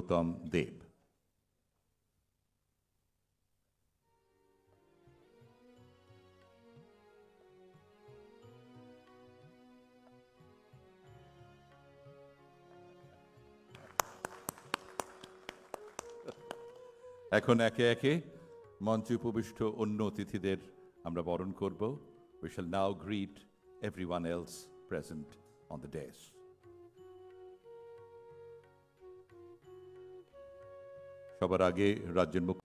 গৌতম দেব। এখন একে একে মঞ্চে উপবিষ্ট অন্য অতিথিদের আমরা বরণ করব। We shall now greet everyone else present on the dais. সবার আগে রাজ্যের মুখ্য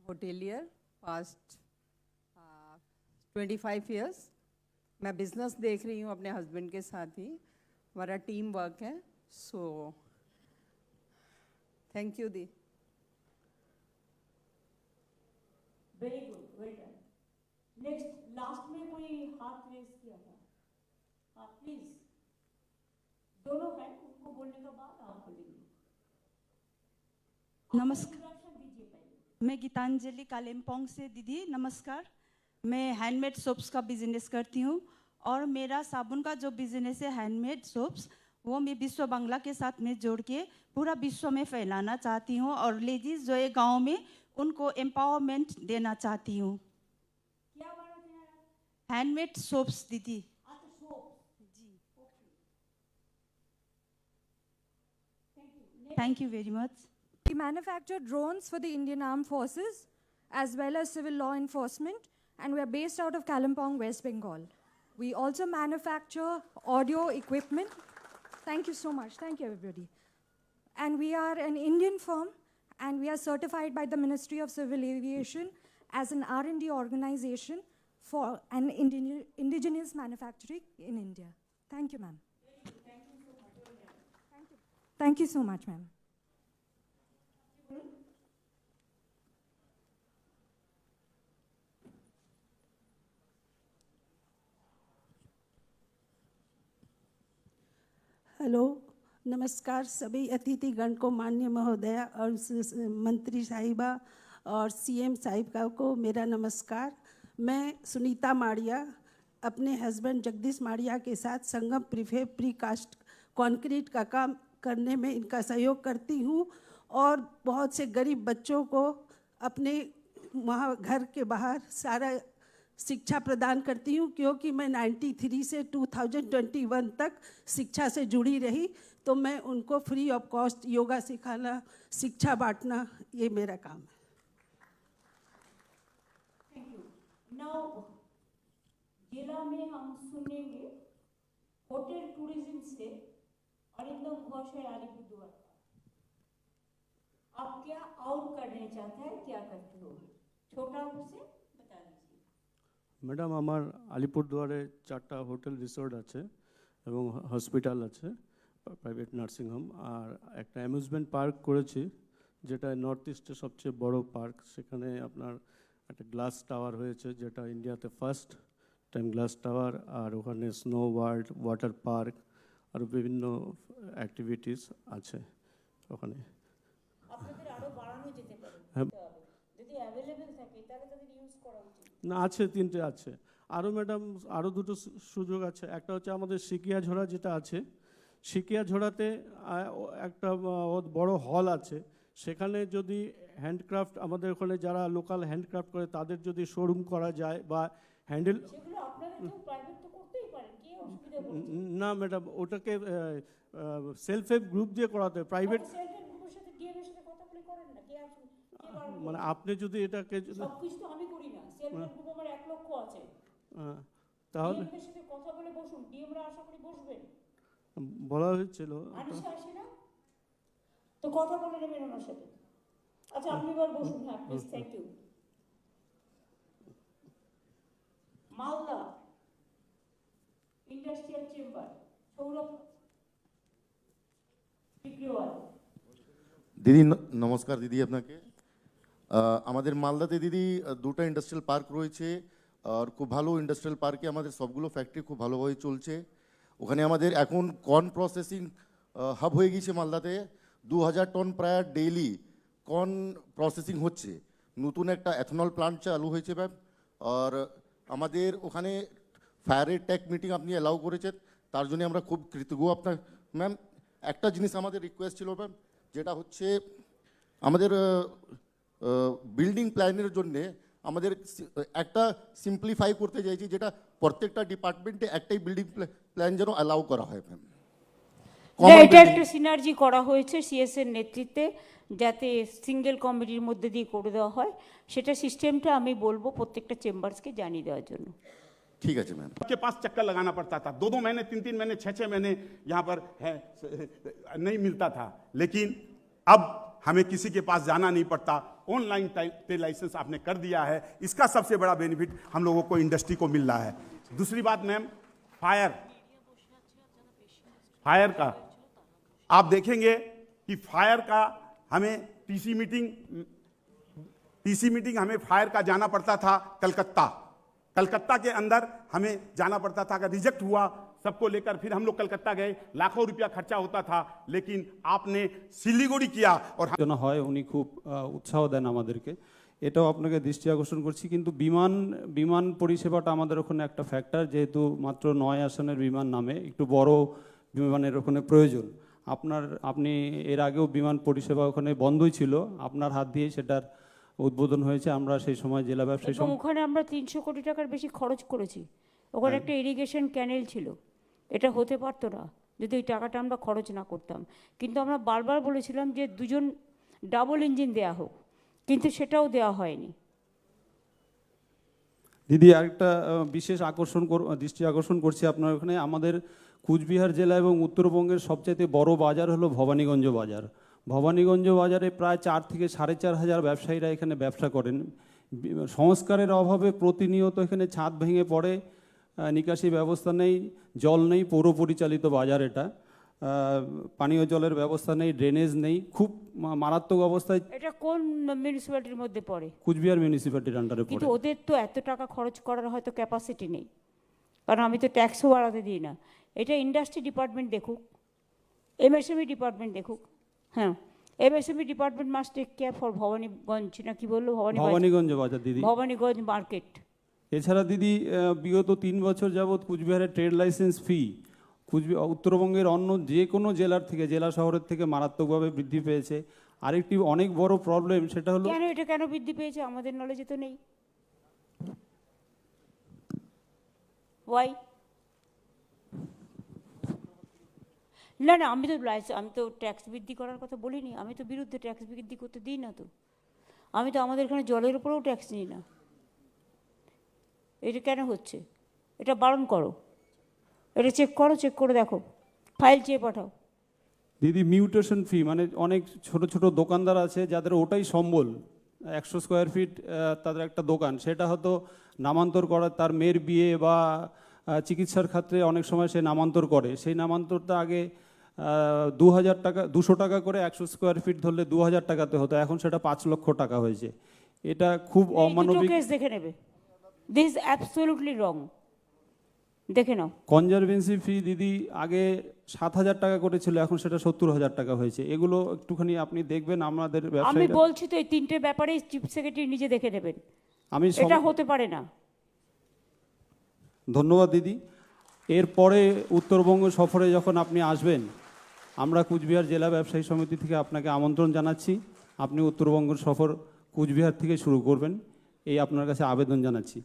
hotelier past 25 years. मैं बिजनेस देख रही हूँ अपने हस्बैंड के साथ ही, हमारा टीम वर्क है. So thank you the. Very good, well done. Next, last में कोई हाथ रेज किया था? हाँ प्लीज, दोनों हैं, उनको बोलने के बाद आप बोलेंगे. नमस्कार, मैं गीतांजलि कालिम्पोंग से. दीदी नमस्कार. मैं हैंडमेड सोप्स का बिजनेस करती हूँ और मेरा साबुन का जो बिजनेस है हैंडमेड सोप्स, वो मैं विश्व बांग्ला के साथ में जोड़ के पूरा विश्व में फैलाना चाहती हूँ और लेडीज जो है गांव में उनको एम्पावरमेंट देना चाहती हूँ. क्या बना देना? हैंडमेड सोप्स दीदी. जी. Thank you very much. We manufacture drones for the Indian Armed Forces as well as civil law enforcement, and we are based out of Kalimpong, West Bengal. We also manufacture audio equipment. Thank you so much. Thank you, everybody. And we are an Indian firm, and we are certified by the Ministry of Civil Aviation as an R&D organization for an indigenous manufacturing in India. Thank you, ma'am. Thank you so much, ma'am. Hello, नमस्कार सभी अतिथिगण को, माननीय महोदया और मंत्री साहिबा और CM साहिबा को मेरा नमस्कार. मैं सुनीता माड़िया अपने हस्बैंड जगदीश माड़िया के साथ संगम प्रीफेब प्रीकास्ट कंक्रीट का काम करने में इनका सहयोग करती हूँ और बहुत से गरीब बच्चों को अपने वहाँ घर के बाहर सारा शिक्षा प्रदान करती हूँ, क्योंकि मैं 93 से 2021 तक शिक्षा से जुड़ी रही, तो मैं उनको फ्री ऑफ कॉस्ट योगा सिखाना, शिक्षा बांटना, ये मेरा काम है. Thank you. नाउ जिला में हम सुनेंगे होटल टूरिज्म से अरिंदम घोष है अलीपुरद्वार का. आप क्या और करने चाहते हैं, क्या करते हो? छोटा से बता दीजिए. मैडम আমার আলিপুরদুয়ারে 4টা হোটেল রিসোর্ট আছে এবং হসপিটাল আছে, প্রাইভেট নার্সিং হোম, আর একটা অ্যামিউজমেন্ট পার্ক করেছি যেটা নর্থ ইস্টের সবচেয়ে বড় পার্ক. সেখানে আপনার একটা গ্লাস টাওয়ার হয়েছে যেটা ইন্ডিয়াতে ফার্স্ট টাইম গ্লাস টাওয়ার, আর ওখানে স্নো ওয়ার্ল্ড, ওয়াটার পার্ক আর বিভিন্ন অ্যাক্টিভিটিস আছে ওখানে. আপনাদের আরো বাড়ানো যেতে পারে. হ্যাঁ. যদি অ্যাভেলেবেল থাকে তাহলে তাদের ইউজ করা উচিত। না, আছে, 3টে আছে। আরও ম্যাডাম, আরও 2টো সুযোগ আছে। একটা হচ্ছে আমাদের সিকিয়াঝোড়া যেটা আছে, সিকিয়াঝোড়াতে একটা বড় হল আছে। সেখানে যদি হ্যান্ডক্রাফট, আমাদের ওখানে যারা লোকাল হ্যান্ডক্রাফট করে তাদের যদি শোরুম করা যায় বা হ্যান্ডেল। সেগুলো আপনারা কেউ প্রাইভেট তো করতেই পারেন, কি অসুবিধা বলছে? না ম্যাডাম, ওটাকে সেলফ হেল্প গ্রুপ দিয়ে করাতে হয়, প্রাইভেট। সেলফ হেল্প গ্রুপের সাথে ডিএম এর সাথে কথা বলে করেন না, কে আছে? মানে আপনি যদি এটাকে সবকিছু তো আমি করি না, সেলফ হেল্প গ্রুপ আমার 1 লক্ষ আছে। তাহলে ডিএম এর সাথে কথা বলে বসুন, ডিএম রা আশা করি বসবেন। বলা হয়েছিল। আনিশা আসে না তো কথা বলে নেবেন ওনার সাথে। আচ্ছা আপনি এবার বসুন। হ্যাঁ please, thank you. Malda industrial chamber, Sourav Bikriwal. দিদি নমস্কার দিদি আপনাকে। আমাদের মালদাতে দিদি 2টা ইন্ডাস্ট্রিয়াল পার্ক রয়েছে, আর খুব ভালো ইন্ডাস্ট্রিয়াল পার্কে আমাদের সবগুলো ফ্যাক্টরি খুব ভালোভাবে চলছে। ওখানে আমাদের এখন কর্ন প্রসেসিং হাব হয়ে গিয়েছে মালদাতে। 2000 টন প্রায় ডেইলি কর্ন প্রসেসিং হচ্ছে। নতুন একটা এথনল প্লান্ট চালু হয়েছে ম্যাম। আর আমাদের ওখানে ফায়ারের ট্যাক মিটিং আপনি অ্যালাউ করেছেন, তার জন্য আমরা খুব কৃতজ্ঞ আপনার ম্যাম। একটা জিনিস আমাদের রিকোয়েস্ট ছিল ম্যাম, যেটা হচ্ছে আমাদের বিল্ডিং প্ল্যানের জন্যে আমাদের একটা সিম্পলিফাই করতে চাইছি, যেটা প্রত্যেকটা ডিপার্টমেন্টে একটাই বিল্ডিং প্ল্যান যেন অ্যালাউ করা হয় ম্যাম। এটা একটা সিনার্জি করা হয়েছে সিএস এর নেতৃত্বে, যাতে সিঙ্গেল কমিটির মধ্যে দিয়ে করে দেওয়া হয়। সেটা সিস্টেমটা আমি বলবো প্রত্যেকটা চেম্বার্সকে জানিয়ে দেওয়ার জন্য। ठीक है मैम। के पास चक्कर लगाना पड़ता था, 2-2 महीने 3-3 महीने 6-6 महीने यहाँ पर है नहीं मिलता था। लेकिन अब हमें किसी के पास जाना नहीं पड़ता, ऑनलाइन ट्रेड लाइसेंस आपने कर दिया है। इसका सबसे बड़ा बेनिफिट हम लोगों को इंडस्ट्री को मिल रहा है। दूसरी बात मैम, फायर का आप देखेंगे कि फायर का हमें टीसी मीटिंग हमें फायर का जाना पड़ता था कलकत्ता के अंदर हमें जाना पड़ता था। अगर रिजेक्ट हुआ सबको लेकर फिर हम लोग कलकत्ता गए, लाखों रुपया खर्चा होता था। लेकिन आपने सिलीगुड़ी किया और জন্য হয় উনি খুব উৎসাহ দেন আমাদেরকে, এটাও আপনাকে দৃষ্টি আকর্ষণ করছি। কিন্তু বিমান পরিষেবাটা আমাদের ওখানে একটা ফ্যাক্টর, যেহেতু মাত্র 9 আসনের বিমান নামে একটু বড় বিমানের ওখানে প্রয়োজন। আপনি এর আগেও বিমান পরিষেবা ওখানে বন্ধই ছিল, আপনার হাত দিয়ে সেটার উদ্বোধন হয়েছে। আমরা সেই সময় জেলা ব্যবসায়ী ওখানে আমরা 300 কোটি টাকার বেশি খরচ করেছি। ওখানে একটা ইরিগেশন ক্যানেল ছিল, এটা হতে পারতো না যদি এই টাকাটা আমরা খরচ না করতাম। কিন্তু আমরা বারবার বলেছিলাম যে 2জন ডাবল ইঞ্জিন দেওয়া হোক, কিন্তু সেটাও দেওয়া হয়নি। দিদি আরেকটা বিশেষ দৃষ্টি আকর্ষণ করছি আপনার ওখানে, আমাদের কুচবিহার জেলা এবং উত্তরবঙ্গের সবচেয়ে বড় বাজার হলো ভবানীগঞ্জ বাজার। ভবানীগঞ্জ বাজারে প্রায় 4 থেকে 4,500 ব্যবসায়ীরা এখানে ব্যবসা করেন। সংস্কারের অভাবে প্রতিনিয়ত এখানে ছাদ ভেঙে পড়ে, নিকাশি ব্যবস্থা নেই, জল নেই, পৌর পরিচালিত বাজার এটা, পানীয় জলের ব্যবস্থা নেই, ড্রেনেজ নেই, খুব মারাত্মক অবস্থায়। এটা কোন মিউনিসিপ্যালিটির মধ্যে পড়ে? কুচবিহার মিউনিসিপ্যালিটির আন্ডারে পড়ে। কিন্তু ওদের তো এত টাকা খরচ করার হয়তো ক্যাপাসিটি নেই, কারণ আমি তো ট্যাক্সও বাড়াতে দিই না। এটা ইন্ডাস্ট্রি ডিপার্টমেন্ট দেখুক, এমএসএমই ডিপার্টমেন্ট দেখুক। হ্যাঁ, MSME department must take care for Bhabaniganj, না কি বললো? ভবানীগঞ্জ বাজার দিদি, ভবানীগঞ্জ মার্কেট। এছাড়া দিদি বিগত 3 বছর যাবৎ কুচবিহারের ট্রেড লাইসেন্স ফি উত্তরবঙ্গের অন্য যে কোনো জেলার থেকে, জেলা শহরের থেকে মারাত্মকভাবে বৃদ্ধি পেয়েছে। আরেকটি অনেক বড় প্রবলেম সেটা হলো, এটা কেন বৃদ্ধি পেয়েছে আমাদের নলেজে তো নেই। ওয়াই? না আমি তো ট্যাক্স বৃদ্ধি করার কথা বলিনি, আমি তো বিরুদ্ধে ট্যাক্স বৃদ্ধি করতে দিই না তো। আমি তো আমাদের এখানে জলের উপরেও ট্যাক্স নিই না। এটা কেন হচ্ছে? এটা বারণ করো, এটা চেক করে দেখো, ফাইল চেয়ে পাঠাও। দিদি মিউটেশন ফি, মানে অনেক ছোট ছোট দোকানদার আছে যাদের ওটাই সম্বল, 100 স্কোয়ার ফিট তাদের একটা দোকান, সেটা হয়তো নামান্তর করা, তার মেয়ের বিয়ে বা চিকিৎসার ক্ষেত্রে অনেক সময় সে নামান্তর করে। সেই নামান্তরটা আগে 2,000 টাকা, 200 টাকা করে 100 স্কোয়ার ফিট ধরলে 2,000 টাকাতে হতো, এখন সেটা 5 লক্ষ টাকা হয়েছে। এটা খুব অমানবিক। কেস দেখে নেবে, দিস ইজ অ্যাবসলিউটলি রং। দেখে নাও। কনজারভেন্সি ফি দিদি আগে 7,000 টাকা করেছিল, এখন সেটা 70,000 টাকা হয়েছে। এগুলো একটুখানি আপনি দেখবেন আমাদের আমি ব্যবসায়ীরা। বলছি তো এই তিনটে ব্যাপারে চিফ সেক্রেটারি নিজে দেখে নেবেন, আমি এটা হতে পারে না। ধন্যবাদ দিদি। এরপরে উত্তরবঙ্গ সফরে যখন আপনি আসবেন, আমরা কুচবিহার জেলা ব্যবসায়ী সমিতি থেকে আপনাকে আমন্ত্রণ জানাচ্ছি। আপনি উত্তরবঙ্গ সফর কুচবিহার থেকে শুরু করবেন, এই আপনার কাছে আবেদন জানাচ্ছি।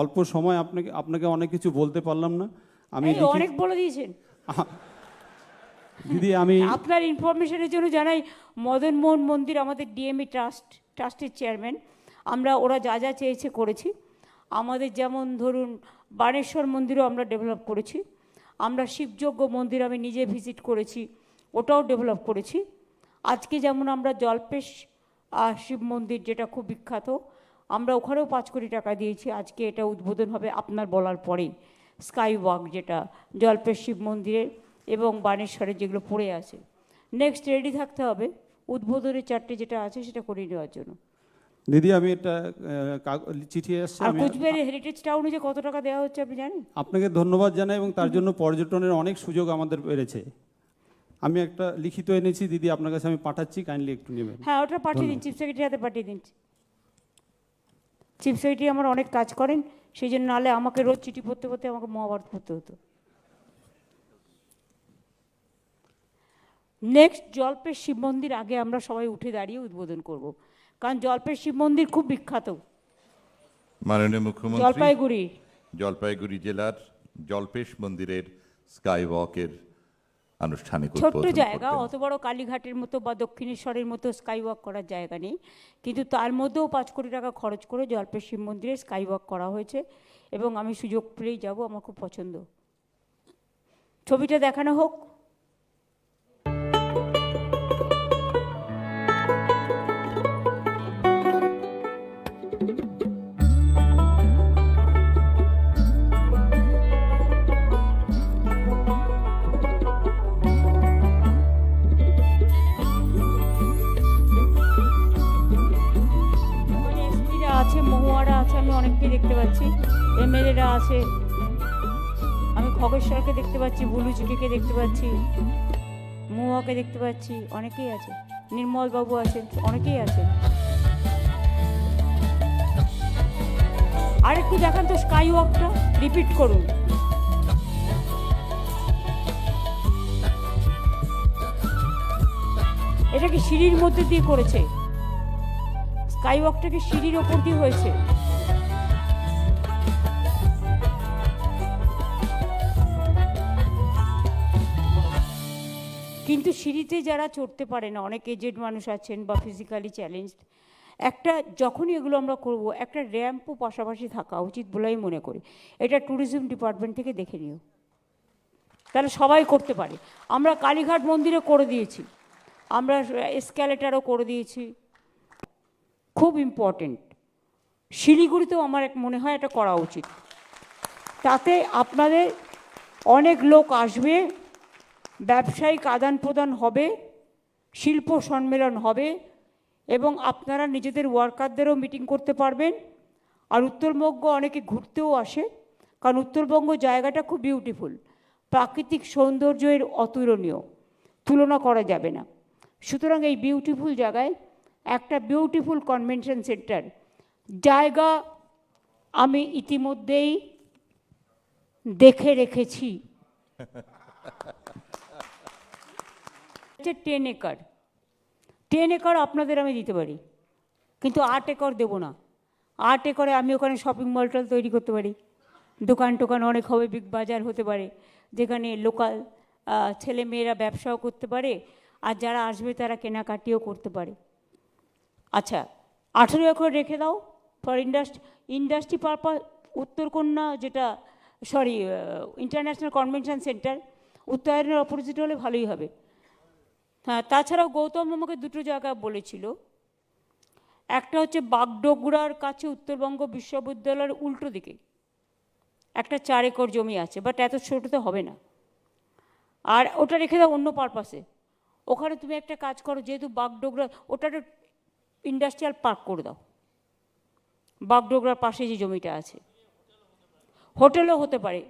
অল্প সময় আপনাকে অনেক কিছু বলতে পারলাম না। আমি অনেক বলে দিয়েছেন দিদি। আমি আপনার ইনফরমেশনের জন্য জানাই, মদন মোহন মন্দির আমাদের ডিএমই ট্রাস্টের চেয়ারম্যান, আমরা ওরা যা যা চেয়েছে করেছি। আমাদের যেমন ধরুন বাণেশ্বর মন্দিরও আমরা ডেভেলপ করেছি, আমরা শিবযজ্ঞ মন্দির আমি নিজে ভিজিট করেছি, ওটাও ডেভেলপ করেছি। আজকে যেমন আমরা জল্পেশ শিব মন্দির যেটা খুব বিখ্যাত, আমরা ওখানেও 5 কোটি টাকা দিয়েছি। আজকে এটা উদ্বোধন হবে আপনার বলার পরেই, স্কাই ওয়াক যেটা জল্পেশ শিব মন্দিরের এবং বাণেশ্বরের যেগুলো পড়ে আছে। নেক্সট রেডি থাকতে হবে উদ্বোধনের 4টে যেটা আছে সেটা করে নেওয়ার জন্য। দিদি আমি একটা চিঠি আসছে। আর কুচবিহারের হেরিটেজ টাউনে যে কত টাকা দেওয়া হচ্ছে আপনি জানেন? আপনাকে ধন্যবাদ জানাই, এবং তার জন্য পর্যটনের অনেক সুযোগ আমাদের বেড়েছে। আমি একটা লিখিত এনেছি দিদি, আপনার কাছে আমি পাঠাচ্ছি, কাইন্ডলি একটু নেবেন। হ্যাঁ, ওটা পাঠিয়ে দিন, চিফ সেক্রেটারি হাতে পাঠিয়ে দিন। চিফ সেক্রেটারি আমার অনেক কাজ করেন, সেই জন্য নাহলে আমাকে রোজ চিঠি পড়তে পড়তে আমাকে মহাভারত পড়তে হতো। নেক্সট জল্পেশ শিব মন্দির আগে আমরা সবাই উঠে দাঁড়িয়ে উদ্বোধন করব, কারণ জল্পেশ শিব মন্দির খুব বিখ্যাত। মাননীয় মুখ্যমন্ত্রী, জলপাইগুড়ি জেলার জল্পেশ মন্দিরের স্কাই ওয়াকের আনুষ্ঠানিক ছোট্ট জায়গা, অত বড় কালীঘাটের মতো বা দক্ষিণেশ্বরের মতো স্কাই ওয়াক করার জায়গা নেই, কিন্তু তার মধ্যেও 5 কোটি টাকা খরচ করে জল্পেশ শিব মন্দিরে স্কাই ওয়াক করা হয়েছে, এবং আমি সুযোগ পেলেই যাব, আমার খুব পছন্দ। ছবিটা দেখানো হোক। মহুয়ারা আছে, আমি অনেককেই দেখতে পাচ্ছি, এমএলএরা আছে, আমি খগেশ্বরকে দেখতে পাচ্ছি, বুলুচুটিকে দেখতে পাচ্ছি, মহুয়াকে দেখতে পাচ্ছি, অনেকেই আছে, নির্মল বাবু আছেন, অনেকেই আছেন। আর একটু দেখান তো স্কাই ওয়াকটা, রিপিট করুন। এটা কি সিঁড়ির মধ্যে দিয়ে করেছে? স্কাই ওয়াকটাকে সিঁড়ির ওপর দিয়ে হয়েছে। কিন্তু সিঁড়িতে যারা চড়তে পারে না, অনেক এজেড মানুষ আছেন বা ফিজিক্যালি চ্যালেঞ্জড, একটা যখনই এগুলো আমরা করব, একটা র্যাম্পও পাশাপাশি থাকা উচিত বলে আমি মনে করি। এটা ট্যুরিজম ডিপার্টমেন্ট থেকে দেখে নিও, তাহলে সবাই করতে পারে। আমরা কালীঘাট মন্দিরে করে দিয়েছি, আমরা এসক্যালেটারও করে দিয়েছি, খুব ইম্পর্টেন্ট। শিলিগুড়িতেও আমার মনে হয় এটা করা উচিত, তাতে আপনাদের অনেক লোক আসবে, ব্যবসায়িক আদান প্রদান হবে, শিল্প সম্মেলন হবে, এবং আপনারা নিজেদের ওয়ার্কারদেরও মিটিং করতে পারবেন। আর উত্তরবঙ্গ অনেকে ঘুরতেও আসে, কারণ উত্তরবঙ্গ জায়গাটা খুব বিউটিফুল, প্রাকৃতিক সৌন্দর্যের অতুলনীয়, তুলনা করা যাবে না। সুতরাং এই বিউটিফুল জায়গায় একটা বিউটিফুল কনভেনশন সেন্টার জায়গা আমি ইতিমধ্যেই দেখে রেখেছি। 10 একর, 10 একর আপনাদের আমি দিতে পারি, কিন্তু 8 একর দেবো না। 8 একরে আমি ওখানে শপিং মল টল তৈরি করতে পারি, দোকান টোকান অনেক হবে, বিগ বাজার হতে পারে, যেখানে লোকাল ছেলে মেয়েরা ব্যবসাও করতে পারে, আর যারা আসবে তারা কেনাকাটিও করতে পারে। আচ্ছা, 18 একর রেখে দাও ফর ইন্ডাস্ট্রি পারপাস। উত্তরকন্যা যেটা ইন্টারন্যাশনাল কনভেনশন সেন্টার উত্তরায়ণের অপোজিট হলে ভালোই হবে। হ্যাঁ, তাছাড়াও গৌতম আমাকে 2টো জায়গা বলেছিল, একটা হচ্ছে বাগডোগরার কাছে উত্তরবঙ্গ বিশ্ববিদ্যালয়ের উল্টো দিকে একটা 4 একর জমি আছে, বাট এত ছোটোতে হবে না, আর ওটা রেখে দাও অন্য পারপাসে। ওখানে তুমি একটা কাজ করো, যেহেতু বাগডোগরা, ওটাতে ইন্ডাস্ট্রিয়াল পার্ক করে দাও, বাগডোগরার পাশে যে জমিটা আছে, হোটেলও হতে পারে।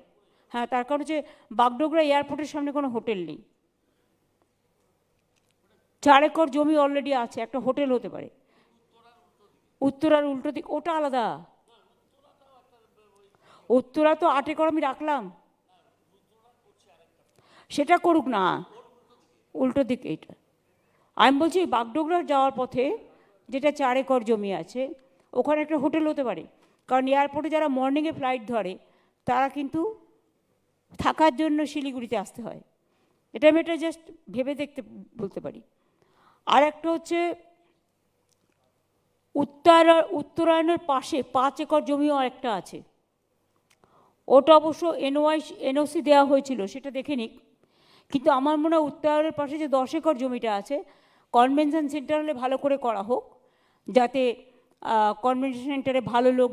হ্যাঁ, তার কারণ হচ্ছে বাগডোগরা এয়ারপোর্টের সামনে কোনো হোটেল নেই। 4 একর জমি অলরেডি আছে, একটা হোটেল হতে পারে। উত্তরার উল্টো দিক ওটা আলাদা। উত্তরা তো 8 একর আমি রাখলাম, সেটা করুক না, উল্টো দিকে এটা। আমি বলছি বাগডোগরা যাওয়ার পথে যেটা 4 একর জমি আছে ওখানে একটা হোটেল হতে পারে, কারণ এয়ারপোর্টে যারা মর্নিংয়ে ফ্লাইট ধরে তারা কিন্তু থাকার জন্য শিলিগুড়িতে আসতে হয়। এটা আমি এটা জাস্ট ভেবে দেখতে বলতে পারি। আর একটা হচ্ছে উত্তরায়ণের পাশে 5 একর জমিও একটা আছে, ওটা অবশ্য এনওসি দেওয়া হয়েছিল, সেটা দেখে নিক। কিন্তু আমার মনে হয় উত্তরায়ণের পাশে যে 10 একর জমিটা আছে কনভেনশন সেন্টার হলে ভালো করে করা হোক, যাতে কনভেনশন সেন্টারে ভালো লোক